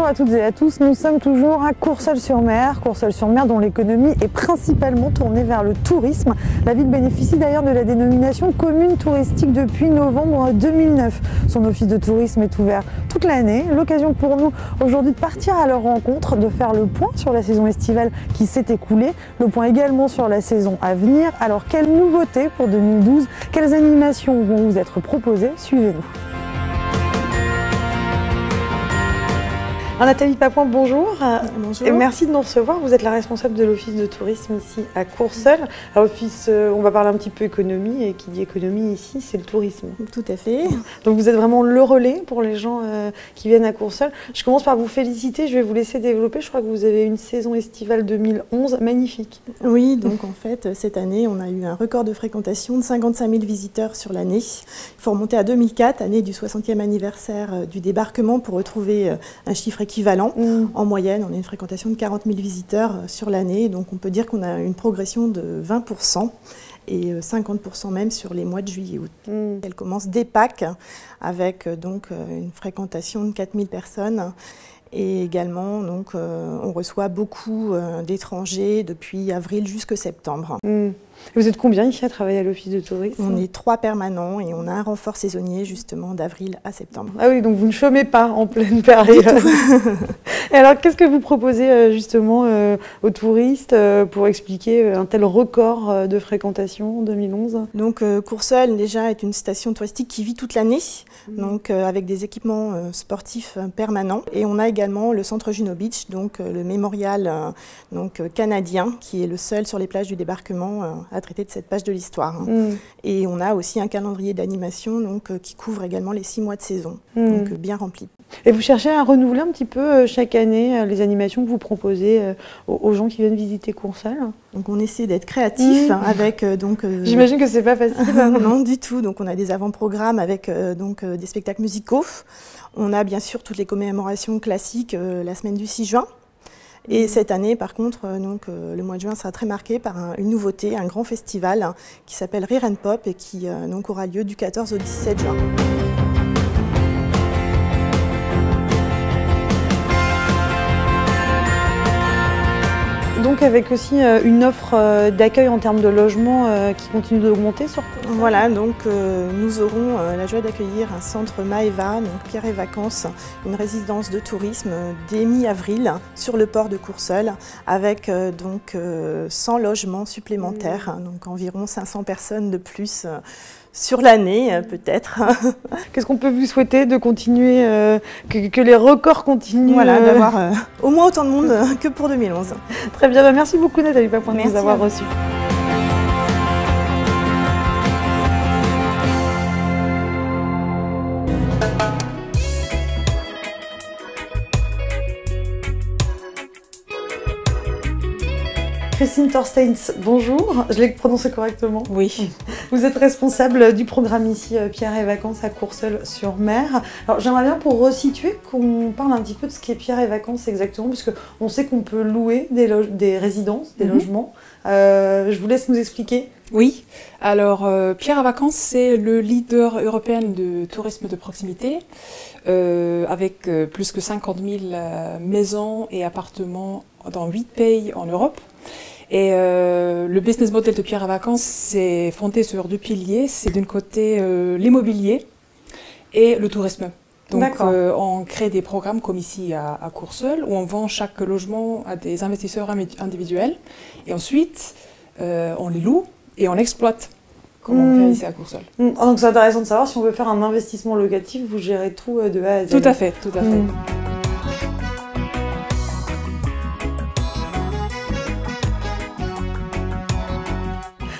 à toutes et à tous, nous sommes toujours à Courseulles-sur-Mer. Courseulles-sur-Mer dont l'économie est principalement tournée vers le tourisme. La ville bénéficie d'ailleurs de la dénomination commune touristique depuis novembre 2009. Son office de tourisme est ouvert toute l'année. L'occasion pour nous aujourd'hui de partir à leur rencontre, de faire le point sur la saison estivale qui s'est écoulée, le point également sur la saison à venir. Alors quelles nouveautés pour 2012? Quelles animations vont vous être proposées? Suivez-nous. Nathalie Papouin, bonjour. Bonjour. Et merci de nous recevoir. Vous êtes la responsable de l'office de tourisme ici à Courseulles. À l'office, on va parler un petit peu économie, et qui dit économie ici, c'est le tourisme. Tout à fait. Donc vous êtes vraiment le relais pour les gens qui viennent à Courseulles. Je commence par vous féliciter, je vais vous laisser développer. Je crois que vous avez une saison estivale 2011 magnifique. Oui, donc en fait, cette année, on a eu un record de fréquentation de 55 000 visiteurs sur l'année. Il faut remonter à 2004, année du 60e anniversaire du débarquement, pour retrouver un chiffre équivalent. En moyenne, on a une fréquentation de 40 000 visiteurs sur l'année, donc on peut dire qu'on a une progression de 20% et 50% même sur les mois de juillet et août. Elle commence dès Pâques avec donc une fréquentation de 4 000 personnes. Et également, donc, on reçoit beaucoup d'étrangers depuis avril jusqu'à septembre. Vous êtes combien ici à travailler à l'office de tourisme? On est 3 permanents et on a un renfort saisonnier justement d'avril à septembre. Ah oui, donc vous ne chômez pas en pleine période. Et alors, qu'est-ce que vous proposez justement aux touristes pour expliquer un tel record de fréquentation en 2011? Donc Courseulles déjà est une station touristique qui vit toute l'année, donc avec des équipements sportifs permanents. Et on a également le centre Juno Beach, donc le mémorial canadien, qui est le seul sur les plages du débarquement à traiter de cette page de l'histoire. Et on a aussi un calendrier d'animation qui couvre également les 6 mois de saison, donc bien rempli. Et vous cherchez à renouveler un petit peu chaque année les animations que vous proposez aux gens qui viennent visiter Courseulles? Donc on essaie d'être créatif avec J'imagine que c'est pas facile. Non du tout. Donc on a des avant-programmes avec des spectacles musicaux. On a bien sûr toutes les commémorations classiques la semaine du 6 juin. Et cette année, par contre, le mois de juin sera très marqué par une nouveauté, un grand festival qui s'appelle Rire and Pop et qui aura lieu du 14 au 17 juin. Donc avec aussi une offre d'accueil en termes de logement qui continue d'augmenter sur Courseulles. Voilà, donc nous aurons la joie d'accueillir un centre Maeva, donc Pierre et Vacances, une résidence de tourisme dès mi-avril sur le port de Courseulles, avec 100 logements supplémentaires, donc environ 500 personnes de plus sur l'année peut-être. Qu'est-ce qu'on peut vous souhaiter de continuer, que les records continuent? Voilà, d'avoir au moins autant de monde que pour 2011. Très bien, merci beaucoup Nathalie Papouin de nous avoir reçus. Christine Thorsteins, bonjour. Je l'ai prononcé correctement? Oui. Vous êtes responsable du programme ici Pierre et Vacances à Courseulles-sur-Mer. Alors j'aimerais bien, pour resituer, qu'on parle un petit peu de ce qu'est Pierre et Vacances exactement, puisque on sait qu'on peut louer des résidences, des logements. Je vous laisse nous expliquer. Oui, alors Pierre et Vacances, c'est le leader européen de tourisme de proximité, avec plus que 50 000 maisons et appartements dans 8 pays en Europe. Et le business model de Pierre et Vacances, c'est fondé sur 2 piliers. C'est d'un côté l'immobilier et le tourisme. Donc on crée des programmes comme ici à Courseulles, où on vend chaque logement à des investisseurs individuels. Et ensuite, on les loue et on l'exploite, comme on fait ici à Courseulles. Donc c'est intéressant de savoir, si on veut faire un investissement locatif, vous gérez tout de A à Z. Tout à fait, tout à fait.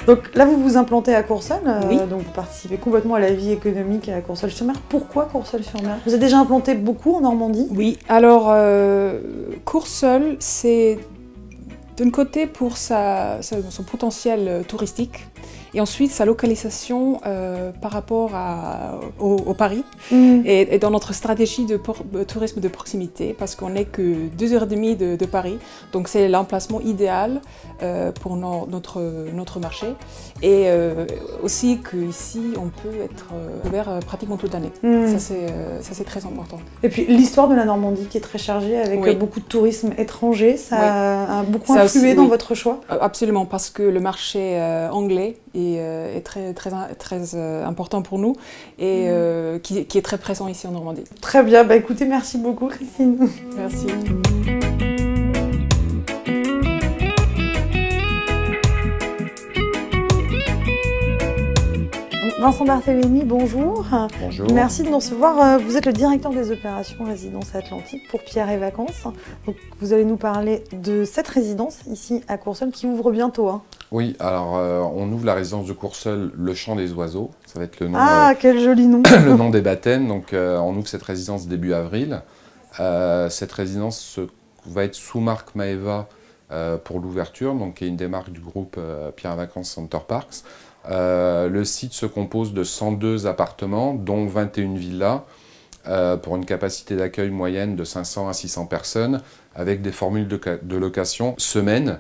Donc là, vous vous implantez à Courseulles, oui. Donc vous participez complètement à la vie économique à Courseulles-sur-Mer. Pourquoi Courseulles-sur-Mer? Vous êtes déjà implanté beaucoup en Normandie? Oui, alors Courseulles, c'est D'un côté pour son potentiel touristique et ensuite sa localisation par rapport au Paris et dans notre stratégie de tourisme de proximité parce qu'on n'est que 2h30 de Paris, donc c'est l'emplacement idéal pour notre marché et aussi qu'ici on peut être ouvert pratiquement toute l'année. Ça c'est très important. Et puis l'histoire de la Normandie qui est très chargée avec beaucoup de tourisme étranger, ça a beaucoup influé dans votre choix? Absolument, parce que le marché anglais est très important pour nous et qui est très présent ici en Normandie. Très bien, bah écoutez, merci beaucoup Christine. Merci. Vincent Barthélémy, bonjour. Bonjour. Merci de nous recevoir. Vous êtes le directeur des opérations Résidence Atlantique pour Pierre et Vacances. Donc, vous allez nous parler de cette résidence ici à Courseulles qui ouvre bientôt. Oui, alors on ouvre la résidence de Courseulles, le Chant des Oiseaux. Ça va être le nom. Ah, quel joli nom. Le nom des baptêmes. Donc on ouvre cette résidence début avril. Cette résidence va être sous marque Maeva pour l'ouverture, donc qui est une des marques du groupe Pierre et Vacances Center Parks. Le site se compose de 102 appartements, dont 21 villas, pour une capacité d'accueil moyenne de 500 à 600 personnes, avec des formules de location semaine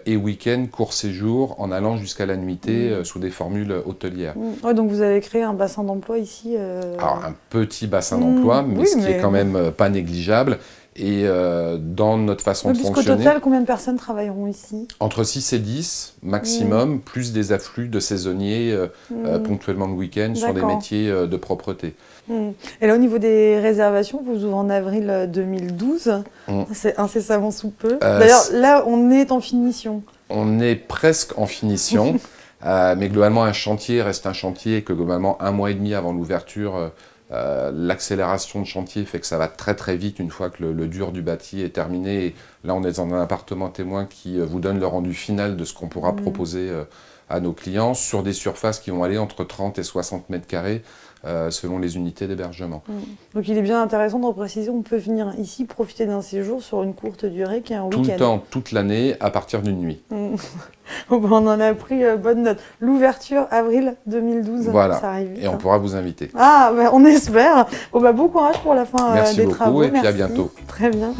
et week-end, court séjour, en allant jusqu'à la nuitée sous des formules hôtelières. Ouais, donc vous avez créé un bassin d'emploi ici Alors un petit bassin d'emploi, mais ce qui est quand même pas négligeable. Et dans notre façon de fonctionner... Au total, combien de personnes travailleront ici? Entre 6 et 10 maximum, plus des afflux de saisonniers ponctuellement le week-end sur des métiers de propreté. Et là, au niveau des réservations, vous ouvrez en avril 2012. C'est incessamment sous peu. D'ailleurs, là, on est en finition. On est presque en finition, mais globalement, un chantier reste un chantier et que globalement, 1 mois et demi avant l'ouverture, l'accélération de chantier fait que ça va très très vite une fois que le dur du bâti est terminé. Et là, on est dans un appartement témoin qui vous donne le rendu final de ce qu'on pourra proposer à nos clients sur des surfaces qui vont aller entre 30 et 60 mètres carrés selon les unités d'hébergement. Donc il est bien intéressant de préciser, on peut venir ici profiter d'un séjour sur une courte durée qui est un week-end. Tout le temps, toute l'année, à partir d'une nuit. Bon, on en a pris bonne note. L'ouverture, avril 2012, voilà. Ça arrive vite. Et on pourra vous inviter. Ah, bah, on espère. Bon, bah, bon courage pour la fin Merci des beaucoup travaux. et puis à bientôt. Très bien.